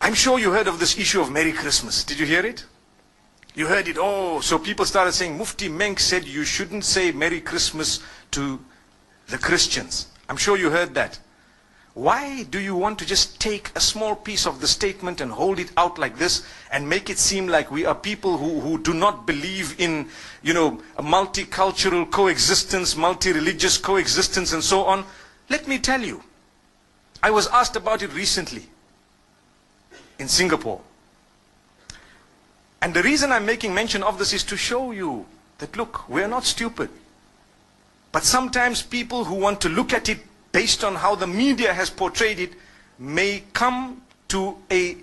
I'm sure you heard of this issue of Merry Christmas. Did you hear it? You heard it. Oh, so people started saying, Mufti Menk said you shouldn't say Merry Christmas to the Christians. I'm sure you heard that. Why do you want to just take a small piece of the statement and hold it out like this and make it seem like we are people who do not believe in, a multicultural coexistence, multi-religious coexistence and so on? Let me tell you, I was asked about it recently in Singapore. And the reason I'm making mention of this is to show you that, look, we're not stupid. But sometimes people who want to look at it based on how the media has portrayed it may come to a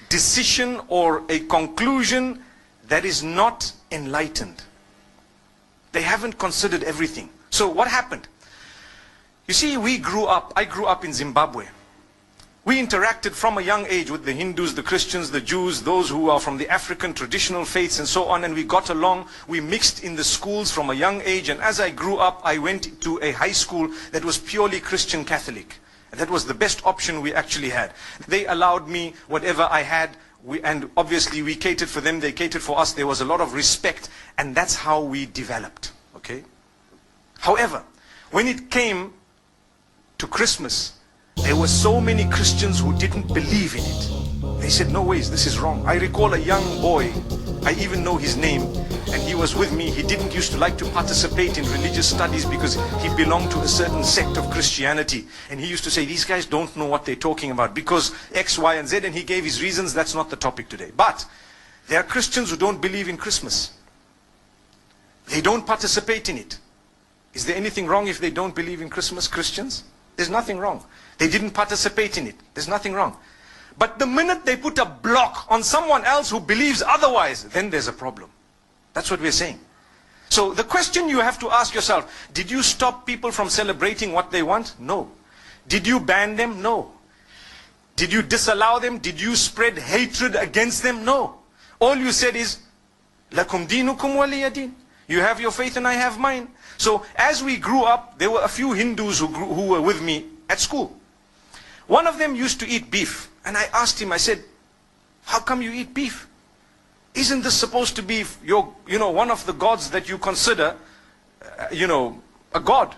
decision or a conclusion that is not enlightened. They haven't considered everything. So what happened? You see, I grew up in Zimbabwe. We interacted from a young age with the Hindus, the Christians, the Jews, those who are from the African traditional faiths and so on, and we got along. We mixed in the schools from a young age, and as I grew up, I went to a high school that was purely Christian Catholic. And that was the best option we actually had. They allowed me whatever I had, and obviously we catered for them, they catered for us. There was a lot of respect, and that's how we developed. Okay? However, when it came to Christmas, there were so many Christians who didn't believe in it. They said, no ways, this is wrong. I recall a young boy, I even know his name, and he was with me. He didn't used to like to participate in religious studies because he belonged to a certain sect of Christianity. And he used to say, these guys don't know what they're talking about because X, Y, and Z, and he gave his reasons. That's not the topic today. But there are Christians who don't believe in Christmas. They don't participate in it. Is there anything wrong if they don't believe in Christmas, Christians? There's nothing wrong. They didn't participate in it. There's nothing wrong. But the minute they put a block on someone else who believes otherwise, then there's a problem. That's what we're saying. So the question you have to ask yourself, did you stop people from celebrating what they want? No. Did you ban them? No. Did you disallow them? Did you spread hatred against them? No. All you said is, Lakum dinukum waliya din. You have your faith and I have mine. So as we grew up, there were a few Hindus who were with me at school. One of them used to eat beef. And I asked him, I said, how come you eat beef? Isn't this supposed to be one of the gods that you consider, a god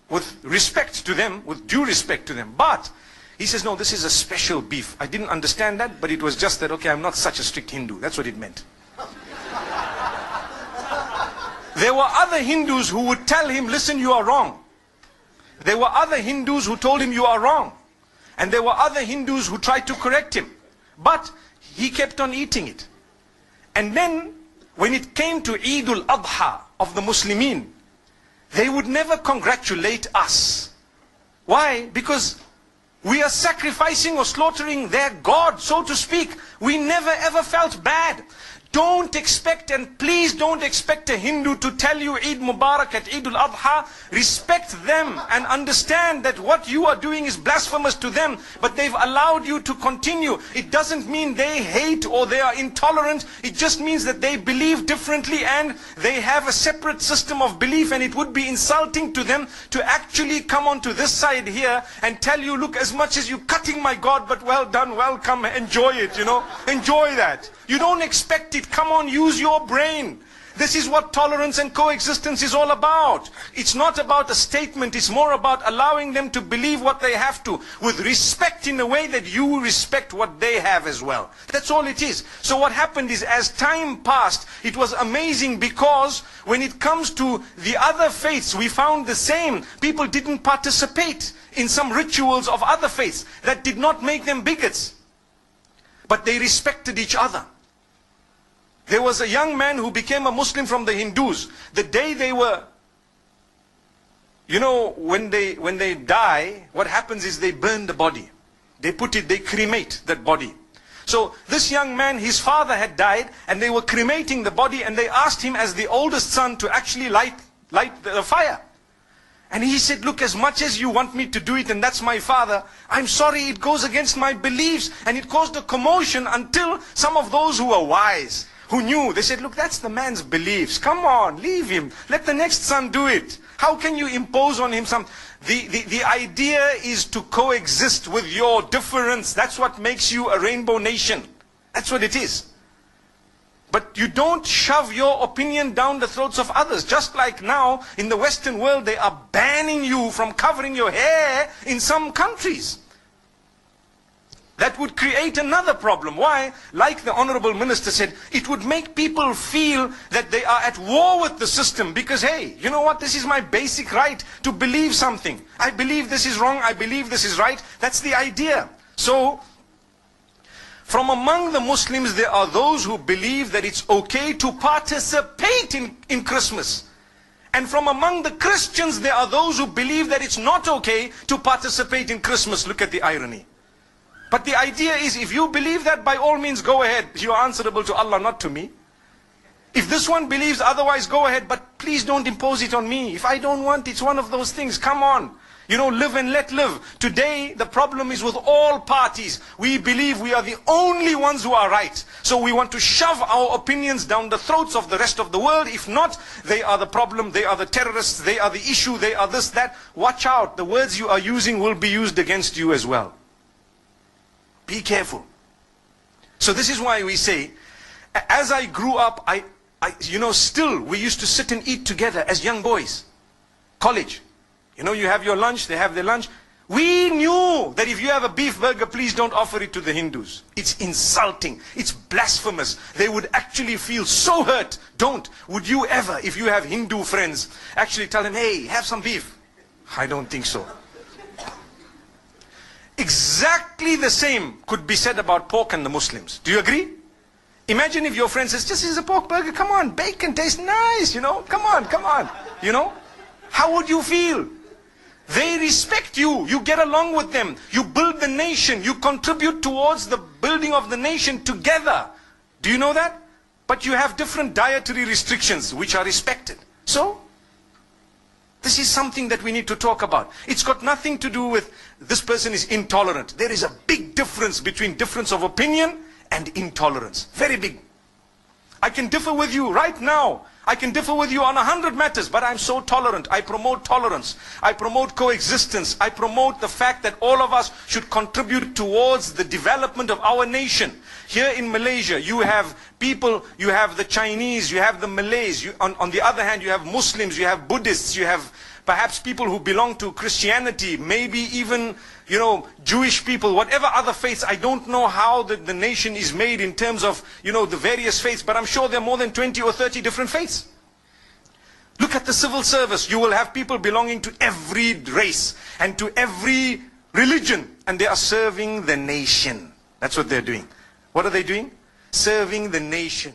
with respect to them, with due respect to them? But he says, no, this is a special beef. I didn't understand that, but it was just that, okay, I'm not such a strict Hindu. That's what it meant. There were other Hindus who would tell him, listen, you are wrong. There were other Hindus who told him you are wrong. And there were other Hindus who tried to correct him. But he kept on eating it. And then, when it came to Eid al-Adha of the Muslimin, they would never congratulate us. Why? Because we are sacrificing or slaughtering their God, so to speak. We never ever felt bad. Don't expect, and please don't expect a Hindu to tell you Eid Mubarak at Eid al-Adha. Respect them and understand that what you are doing is blasphemous to them, but they've allowed you to continue. It doesn't mean they hate or they are intolerant. It just means that they believe differently and they have a separate system of belief, and it would be insulting to them to actually come onto this side here and tell you, look, as much as you're cutting my God, but well done, welcome, enjoy it, enjoy that. You don't expect it. Come on, use your brain. This is what tolerance and coexistence is all about. It's not about a statement. It's more about allowing them to believe what they have to, with respect in a way that you respect what they have as well. That's all it is. So what happened is, as time passed, it was amazing, because when it comes to the other faiths, we found the same. People didn't participate in some rituals of other faiths. That did not make them bigots. But they respected each other. There was a young man who became a Muslim from the Hindus. The day they were, when they die, what happens is they burn the body. They cremate that body. So this young man, his father had died, and they were cremating the body, and they asked him as the oldest son to actually light the fire. And he said, look, as much as you want me to do it, and that's my father, I'm sorry, it goes against my beliefs. And it caused a commotion until some of those who were wise, who knew, they said, look, that's the man's beliefs. Come on, leave him. Let the next son do it. How can you impose on him some? The idea is to coexist with your difference. That's what makes you a rainbow nation. That's what it is. But you don't shove your opinion down the throats of others. Just like now, in the Western world, they are banning you from covering your hair in some countries. That would create another problem. Why? Like the Honorable Minister said, it would make people feel that they are at war with the system because, hey, you know what? This is my basic right to believe something. I believe this is wrong. I believe this is right. That's the idea. So, from among the Muslims, there are those who believe that it's okay to participate in Christmas. And from among the Christians, there are those who believe that it's not okay to participate in Christmas. Look at the irony. But the idea is, if you believe that, by all means, go ahead. You are answerable to Allah, not to me. If this one believes otherwise, go ahead. But please don't impose it on me. If I don't want, it's one of those things. Come on. You know, live and let live. Today, the problem is with all parties. We believe we are the only ones who are right. So we want to shove our opinions down the throats of the rest of the world. If not, they are the problem. They are the terrorists. They are the issue. They are this, that. Watch out. The words you are using will be used against you as well. Be careful. So this is why we say, as I grew up, still we used to sit and eat together as young boys. College. You know, you have your lunch, they have their lunch. We knew that if you have a beef burger, please don't offer it to the Hindus. It's insulting. It's blasphemous. They would actually feel so hurt. Don't. Would you ever, if you have Hindu friends, actually tell them, hey, have some beef? I don't think so. Exactly the same could be said about pork and the Muslims. Do you agree? Imagine if your friend says, just is a pork burger, come on, bacon tastes nice, you know, come on, you know. How would you feel? They respect you, you get along with them, you build the nation, you contribute towards the building of the nation together. Do you know that? But you have different dietary restrictions which are respected. So, this is something that we need to talk about. It's got nothing to do with this person is intolerant. There is a big difference between difference of opinion and intolerance. Very big. I can differ with you right now. I can differ with you on 100 matters, but I'm so tolerant. I promote tolerance. I promote coexistence. I promote the fact that all of us should contribute towards the development of our nation. Here in Malaysia, you have people, you have the Chinese, you have the Malays. On the other hand, you have Muslims, you have Buddhists, you have perhaps people who belong to Christianity, maybe even, you know, Jewish people, whatever other faiths. I don't know how the nation is made in terms of, you know, the various faiths, but I'm sure there are more than 20 or 30 different faiths. Look at the civil service. You will have people belonging to every race and to every religion, and they are serving the nation. That's what they're doing. What are they doing? Serving the nation.